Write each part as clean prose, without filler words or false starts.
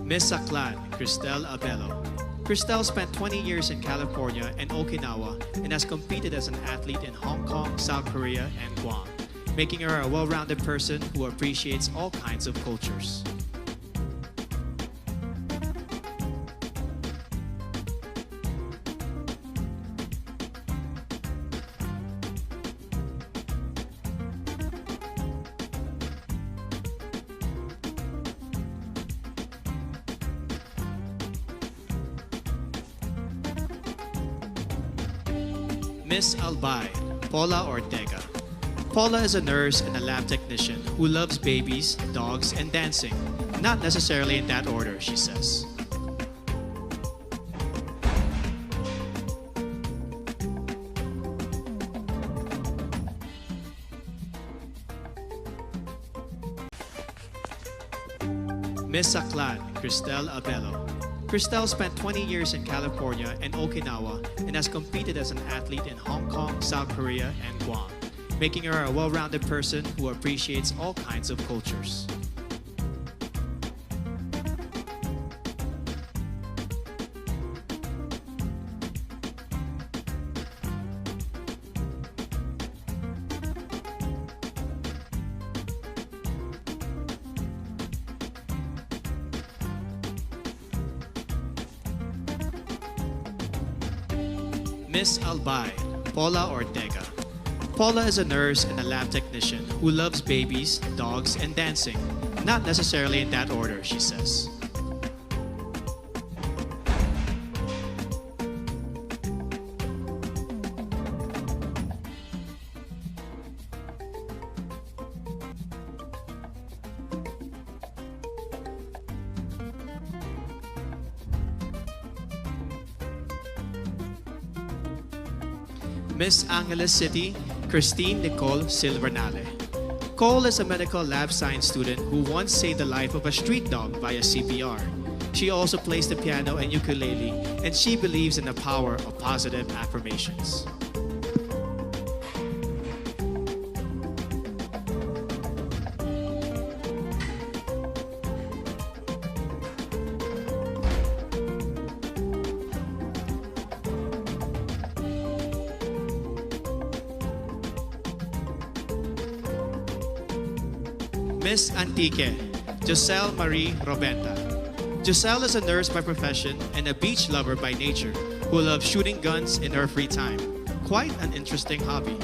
Miss Aklan, Cristel Abello. Cristel spent 20 years in California and Okinawa and has competed as an athlete in Hong Kong, South Korea, and Guam, making her a well-rounded person who appreciates all kinds of cultures. Miss Albay, Paula Ortega. Paula is a nurse and a lab technician who loves babies, dogs, and dancing. Not necessarily in that order, she says. Miss Aklan, Cristel Abello. Cristel spent 20 years in California and Okinawa and has competed as an athlete in Hong Kong, South Korea, and Guam, making her a well-rounded person who appreciates all kinds of cultures. Miss Albay, Paula Ortega. Paula is a nurse and a lab technician who loves babies, dogs, and dancing. Not necessarily in that order, she says. Miss Angeles City, Christine Nicole Silvernale. Cole is a medical lab science student who once saved the life of a street dog via CPR. She also plays the piano and ukulele, and she believes in the power of positive affirmations. Miss Antique, Giselle Marie Robenta. Giselle is a nurse by profession and a beach lover by nature who loves shooting guns in her free time. Quite an interesting hobby.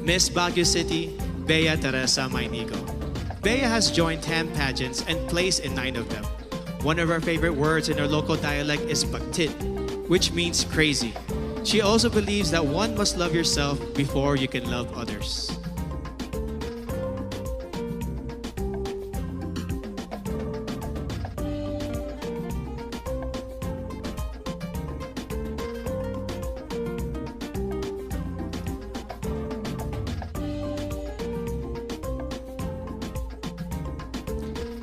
Miss Baguio City, Bea Teresa Mainigo. Bea has joined 10 pageants and placed in 9 of them. One of her favorite words in her local dialect is bagtit, which means crazy. She also believes that one must love yourself before you can love others.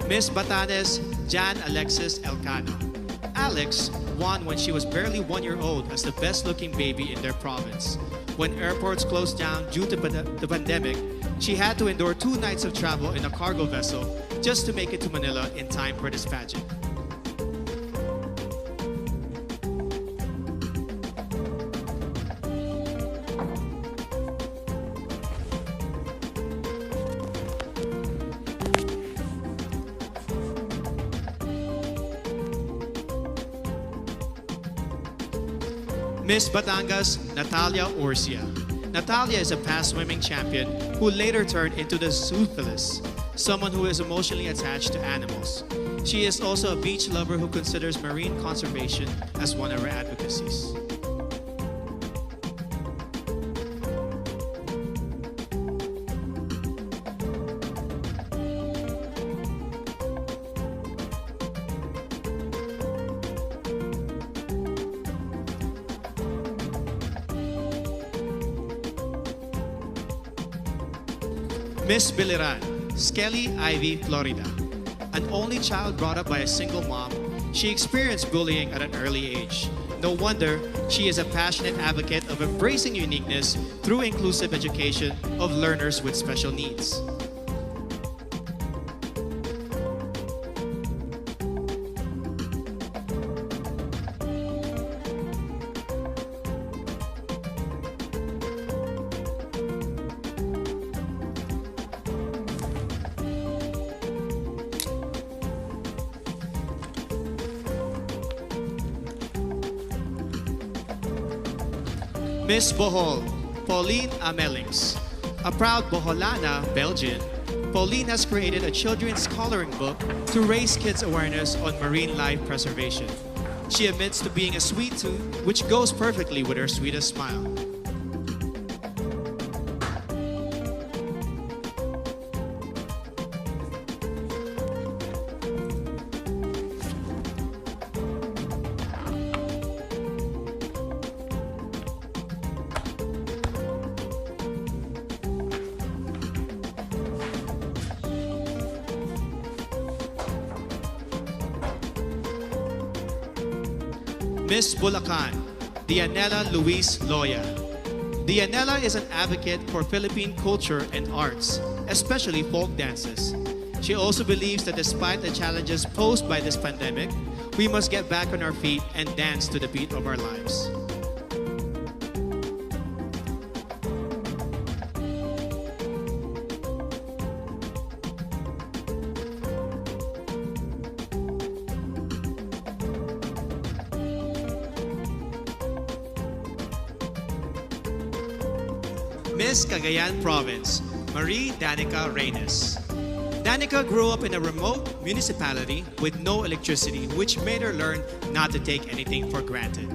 Miss Batanes, Jan Alexis Elcano. Alex won when she was barely 1 year old as the best-looking baby in their province. When airports closed down due to the pandemic, she had to endure 2 nights of travel in a cargo vessel just to make it to Manila in time for this pageant. Miss Batangas, Natalia Urcia. Natalia is a past swimming champion who later turned into the zoophilist, someone who is emotionally attached to animals. She is also a beach lover who considers marine conservation as one of her advocacies. Miss Biliran, Skelly Ivy, Florida. An only child brought up by a single mom, she experienced bullying at an early age. No wonder she is a passionate advocate of embracing uniqueness through inclusive education of learners with special needs. Miss Bohol, Pauline Amelings. A proud Boholana, Belgian, Pauline has created a children's coloring book to raise kids' awareness on marine life preservation. She admits to being a sweet tooth, which goes perfectly with her sweetest smile. Miss Bulacan, Dianela Luis Loya. Dianela is an advocate for Philippine culture and arts, especially folk dances. She also believes that despite the challenges posed by this pandemic, we must get back on our feet and dance to the beat of our lives. Miss Cagayan Province, Marie Danica Reynes. Danica grew up in a remote municipality with no electricity, which made her learn not to take anything for granted.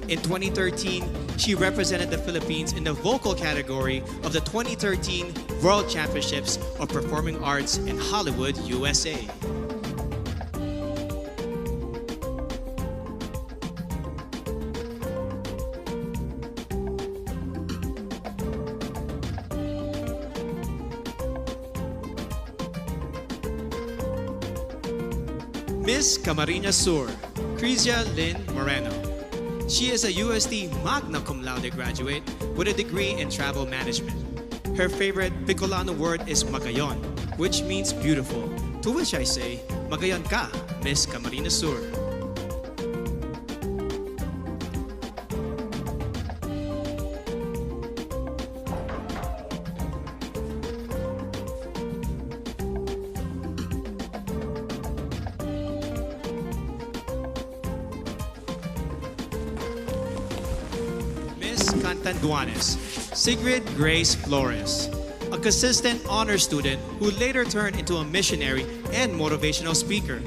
In 2013, she represented the Philippines in the vocal category of the 2013 World Championships of Performing Arts in Hollywood, USA. Miss Camarines Sur, Crizia Lynn Moreno. She is a UST magna cum laude graduate with a degree in travel management. Her favorite Bicolano word is magayon, which means beautiful, to which I say, magayon ka, Miss Camarines Sur. Cantanduanes, SIGRID Grace FLORES, a consistent honor student who later turned into a missionary and motivational speaker.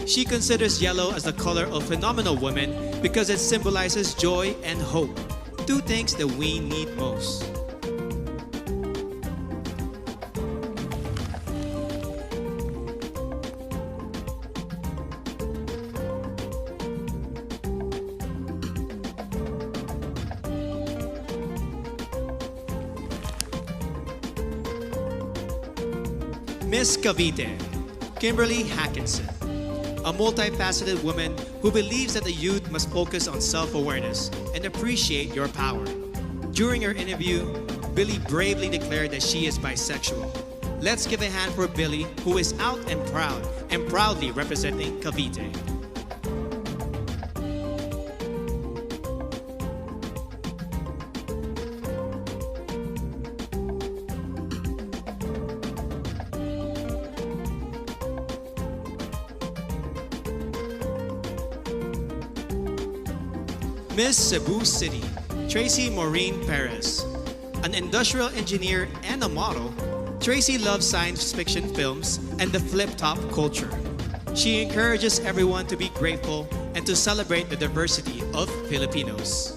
She considers yellow as the color of phenomenal women because it symbolizes joy and hope, two things that we need most. Miss Cavite, Kimberly Hackinson, a multifaceted woman who believes that the youth must focus on self-awareness and appreciate your power. During her interview, Billy bravely declared that she is bisexual. Let's give a hand for Billy, who is out and proudly representing Cavite. Miss Cebu City, Tracy Maureen Perez. An industrial engineer and a model, Tracy loves science fiction films and the flip-top culture. She encourages everyone to be grateful and to celebrate the diversity of Filipinos.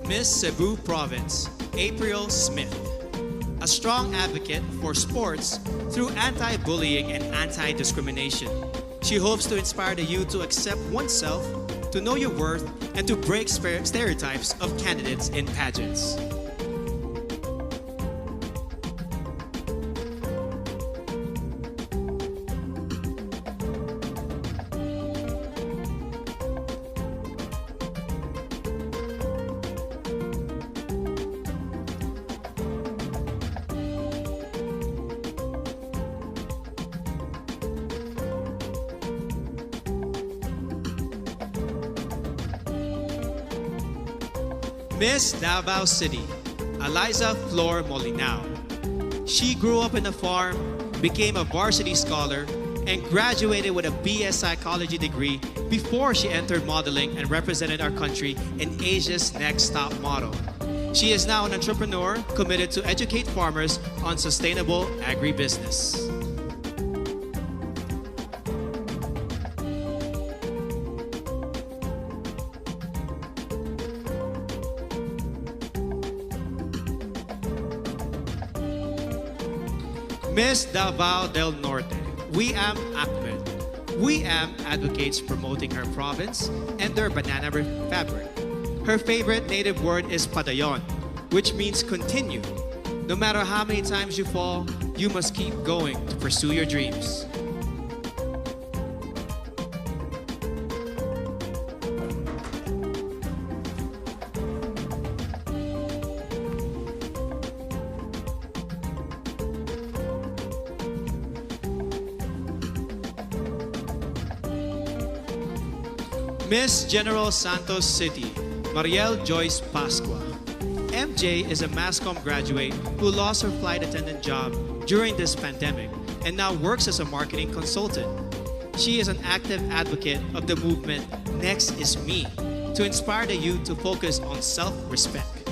Miss Cebu Province, April Smith. A strong advocate for sports through anti-bullying and anti-discrimination. She hopes to inspire the youth to accept oneself, to know your worth, and to break stereotypes of candidates in pageants. Miss Davao City, Eliza Flor Molinao. She grew up in a farm, became a varsity scholar, and graduated with a BS Psychology degree before she entered modeling and represented our country in Asia's Next Top Model. She is now an entrepreneur committed to educate farmers on sustainable agribusiness. Miss Davao del Norte, Wiam Ahmed. Wiam advocates promoting her province and their banana fabric. Her favorite native word is padayon, which means continue. No matter how many times you fall, you must keep going to pursue your dreams. Miss General Santos City, Mariel Joyce Pascua. MJ is a mass comm graduate who lost her flight attendant job during this pandemic and now works as a marketing consultant. She is an active advocate of the movement Next is Me to inspire the youth to focus on self-respect.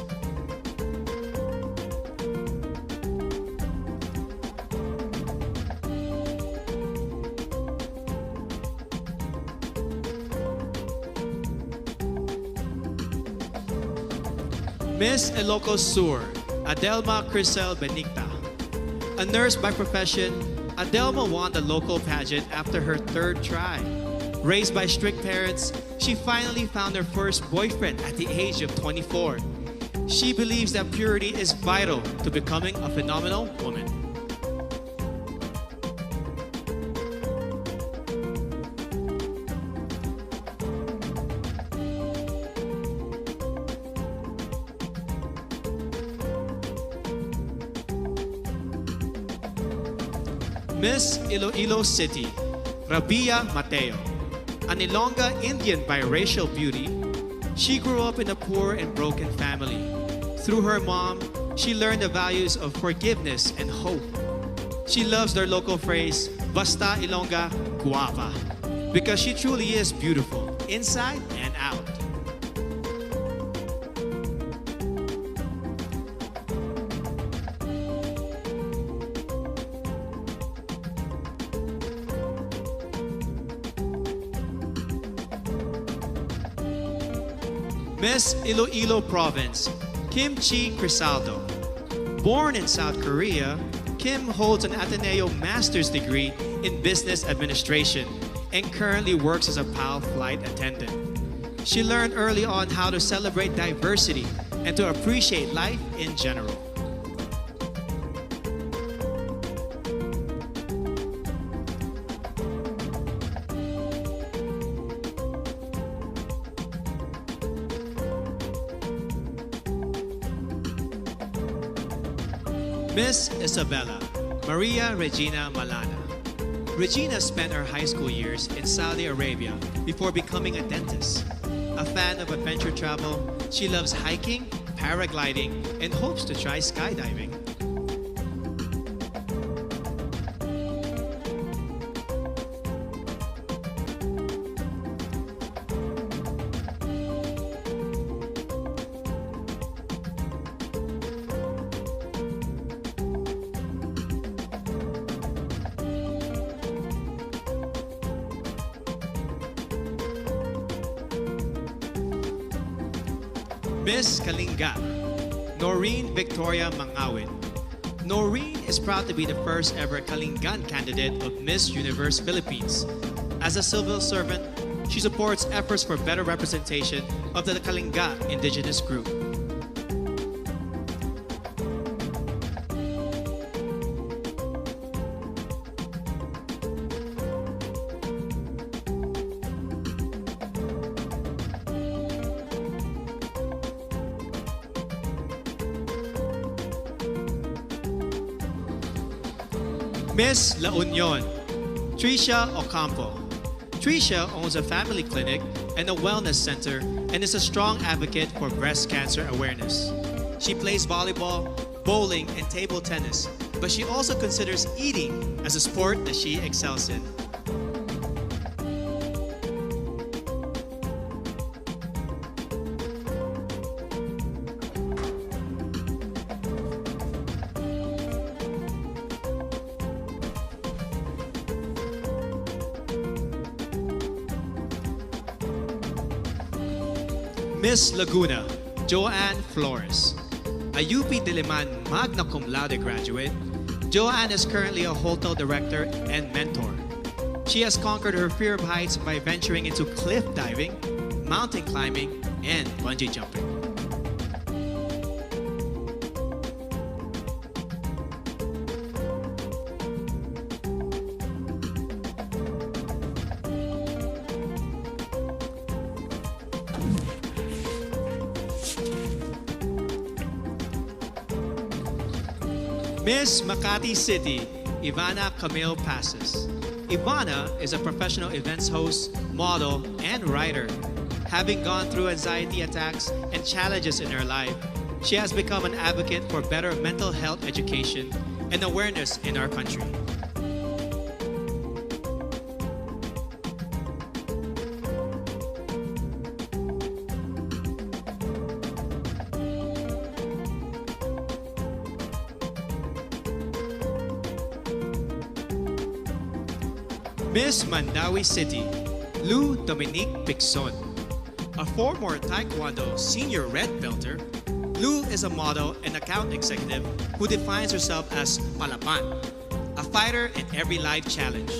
Miss Ilocos Sur, Adelma Crisel Benigta. A nurse by profession, Adelma won the local pageant after her third try. Raised by strict parents, she finally found her first boyfriend at the age of 24. She believes that purity is vital to becoming a phenomenal woman. Miss Iloilo City, Rabia Mateo. An Ilongga Indian biracial beauty, she grew up in a poor and broken family. Through her mom, she learned the values of forgiveness and hope. She loves their local phrase, Basta Ilongga Guapa, because she truly is beautiful, inside and out. Miss Iloilo Province, Kim Chi Crisaldo. Born in South Korea, Kim holds an Ateneo Master's degree in Business Administration and currently works as a PAL flight attendant. She learned early on how to celebrate diversity and to appreciate life in general. Miss Isabella, Maria Regina Malana. Regina spent her high school years in Saudi Arabia before becoming a dentist. A fan of adventure travel, she loves hiking, paragliding, and hopes to try skydiving. Miss Kalinga, Noreen Victoria Mangawit. Noreen is proud to be the first ever Kalingan candidate of Miss Universe Philippines. As a civil servant, she supports efforts for better representation of the Kalinga indigenous group. Miss La Union, Tricia Ocampo. Tricia owns a family clinic and a wellness center and is a strong advocate for breast cancer awareness. She plays volleyball, bowling, and table tennis, but she also considers eating as a sport that she excels in. Miss Laguna, Joanne Flores. A UP Diliman magna cum laude graduate, Joanne is currently a hotel director and mentor. She has conquered her fear of heights by venturing into cliff diving, mountain climbing, and bungee jumping. Miss Makati City, Ivana Camille Passes. Ivana is a professional events host, model, and writer. Having gone through anxiety attacks and challenges in her life, she has become an advocate for better mental health education and awareness in our country. Miss Mandawi City, Lou Dominique Pixon. A former Taekwondo senior red belter, Lou is a model and account executive who defines herself as PALAWAN, a fighter in every life challenge.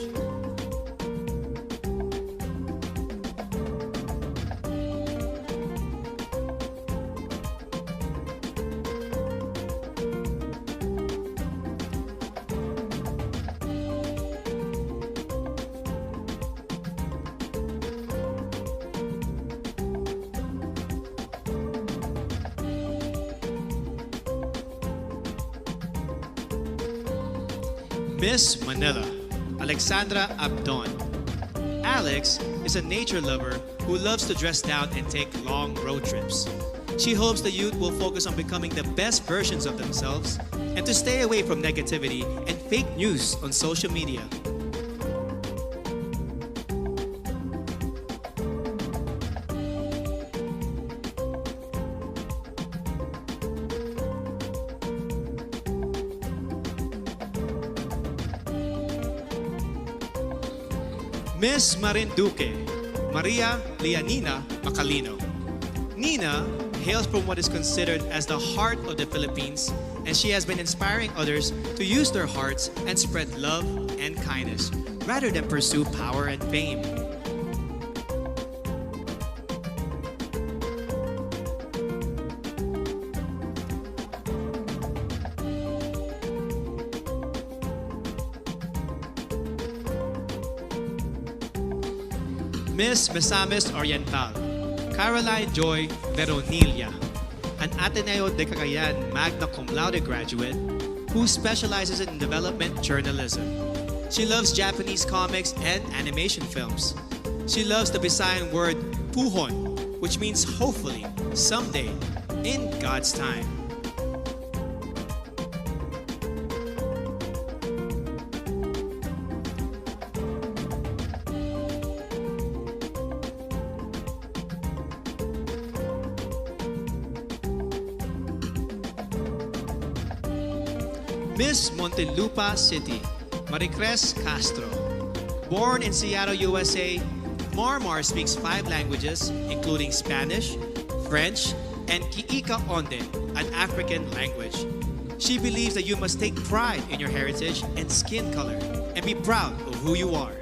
Miss Manila, Alexandra ABDON. Alex is a nature lover who loves to dress down and take long road trips. She hopes the youth will focus on becoming the best versions of themselves and to stay away from negativity and fake news on social media. Miss Marinduque, Maria Lianina Macalino. Nina hails from what is considered as the heart of the Philippines, and she has been inspiring others to use their hearts and spread love and kindness rather than pursue power and fame. Miss Misamis Oriental, Caroline Joy Veronilla, an Ateneo de Cagayan magna cum laude graduate who specializes in development journalism. She loves Japanese comics and animation films. She loves the Visayan word puhon, which means hopefully, someday, in God's time. Miss Montelupa City, Maricres Castro. Born in Seattle, USA, Marmar speaks 5 languages, including Spanish, French, and Kiika Onde, an African language. She believes that you must take pride in your heritage and skin color and be proud of who you are.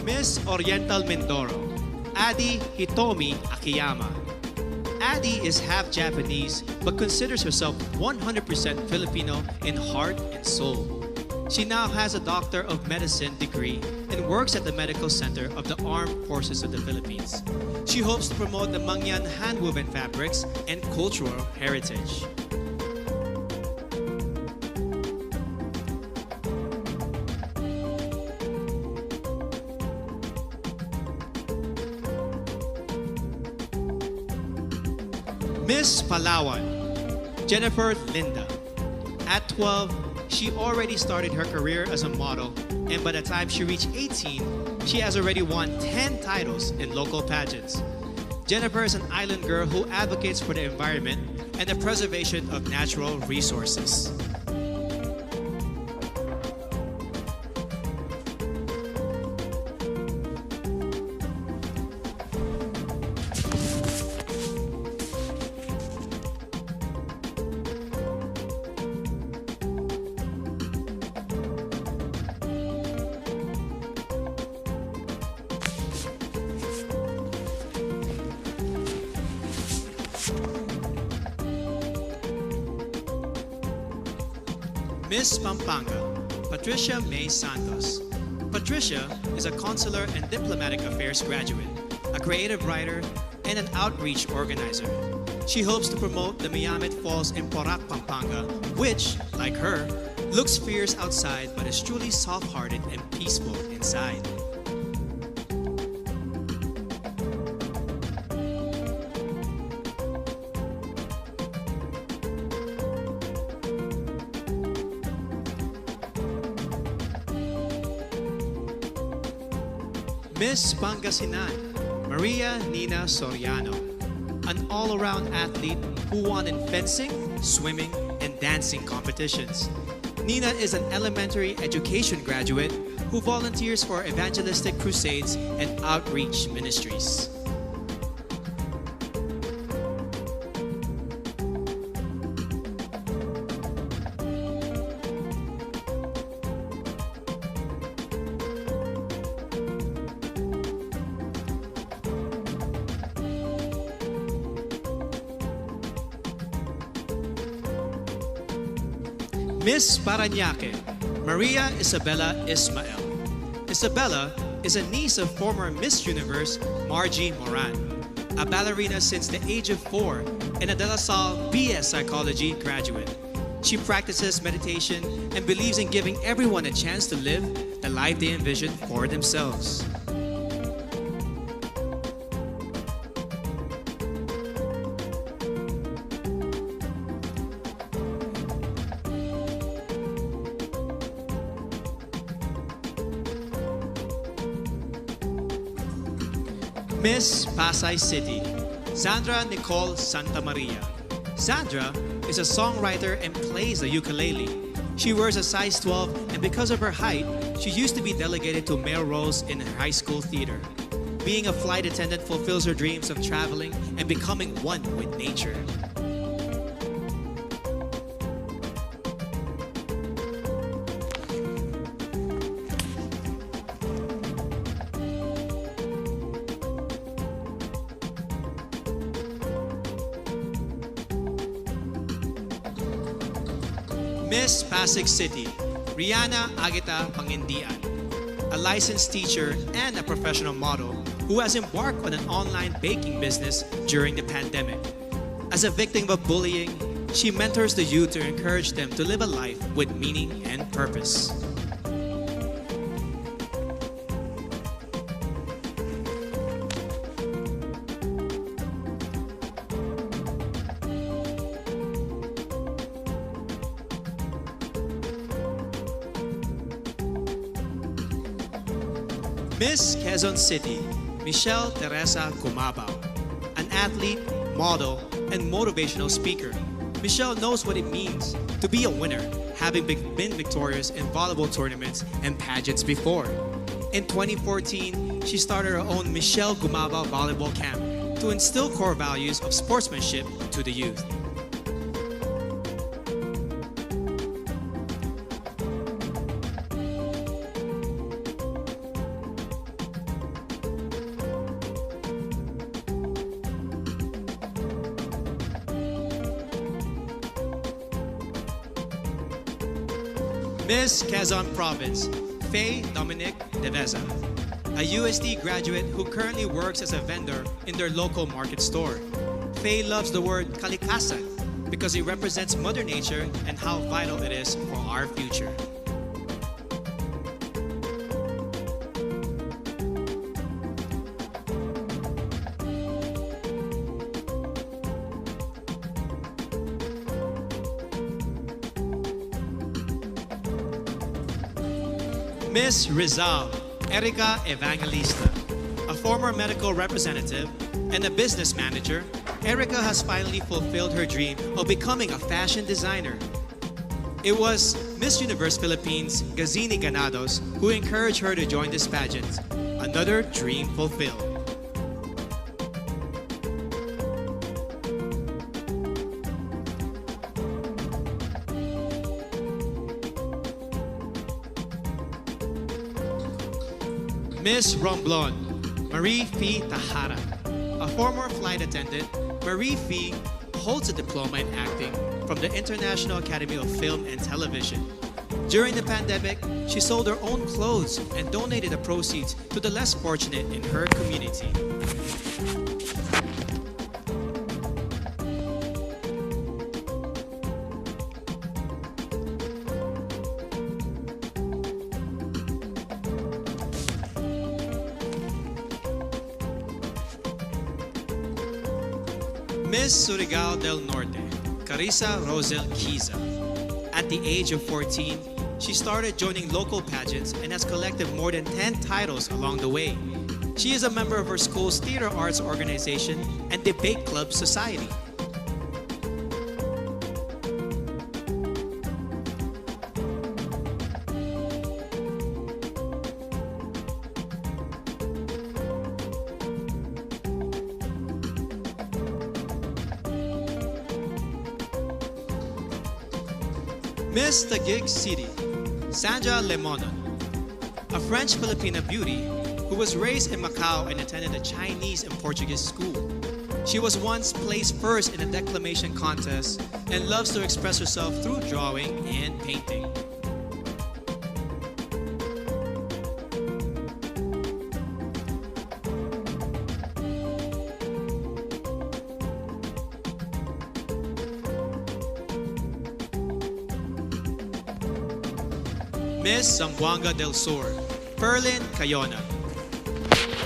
Miss Oriental Mindoro, Adi Hitomi Akiyama. Adi is half Japanese but considers herself 100% Filipino in heart and soul. She now has a Doctor of Medicine degree and works at the Medical Center of the Armed Forces of the Philippines. She hopes to promote the Mangyan hand-woven fabrics and cultural heritage. Miss Palawan, Jennifer Linda. At 12, she already started her career as a model, and by the time she reached 18, she has already won 10 titles in local pageants. Jennifer is an island girl who advocates for the environment and the preservation of natural resources. Miss Pampanga, Patricia May Santos. Patricia is a consular and diplomatic affairs graduate, a creative writer, and an outreach organizer. She hopes to promote the Miyamet Falls in Porac, Pampanga, which, like her, looks fierce outside but is truly soft-hearted and peaceful inside. Miss Pangasinan, Maria Nina Soriano, an all-around athlete who won in fencing, swimming, and dancing competitions. Nina is an elementary education graduate who volunteers for evangelistic crusades and outreach ministries. Miss Parañaque, Maria Isabella Ismael. Isabella is a niece of former Miss Universe Margie Moran, a ballerina since the age of 4 and a De La Salle BS Psychology graduate. She practices meditation and believes in giving everyone a chance to live the life they envision for themselves. Miss Pasay City, Zandra Nicole Santa Maria. Zandra is a songwriter and plays the ukulele. She wears a size 12, and because of her height, she used to be delegated to male roles in her high school theater. Being a flight attendant fulfills her dreams of traveling and becoming one with nature. Miss Pasig City, Rihanna Agita Pangindian, a licensed teacher and a professional model who has embarked on an online baking business during the pandemic. As a victim of bullying, she mentors the youth to encourage them to live a life with meaning and purpose. Miss Quezon City, Michelle Teresa Gumabao, an athlete, model, and motivational speaker. Michelle knows what it means to be a winner, having been victorious in volleyball tournaments and pageants before. In 2014, she started her own Michelle Gumaba Volleyball Camp to instill core values of sportsmanship to the youth. Miss Quezon Province, Faye Dominic Deveza, a USD graduate who currently works as a vendor in their local market store. Faye loves the word kalikasan because it represents Mother Nature and how vital it is for our future. Miss Rizal, Erica Evangelista. A former medical representative and a business manager, Erica has finally fulfilled her dream of becoming a fashion designer. It was Miss Universe Philippines, Gazini Ganados, who encouraged her to join this pageant. Another dream fulfilled. Miss Romblon, Marie Fee Tahara. A former flight attendant, Marie Fee holds a diploma in acting from the International Academy of Film and Television. During the pandemic, she sold her own clothes and donated the proceeds to the less fortunate in her community. Miss Surigao del Norte, Carissa Rosel Kiza. At the age of 14, she started joining local pageants and has collected more than 10 titles along the way. She is a member of her school's theater arts organization and debate club society. Miss Taguig City, Sandra Lemonon, a French-Filipina beauty who was raised in Macau and attended a Chinese and Portuguese school. She was once placed first in a declamation contest and loves to express herself through drawing and painting. Miss Zamboanga del Sur, Perlin Cayona,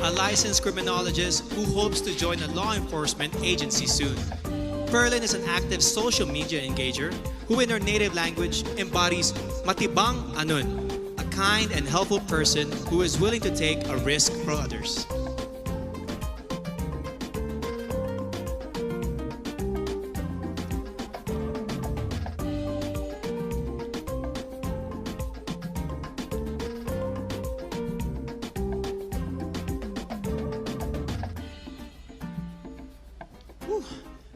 a licensed criminologist who hopes to join a law enforcement agency soon. Perlin is an active social media engager who in her native language embodies matibang anun, a kind and helpful person who is willing to take a risk for others.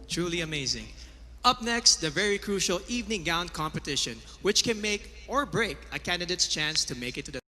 Truly amazing. Up next, the very crucial evening gown competition, which can make or break a candidate's chance to make it to the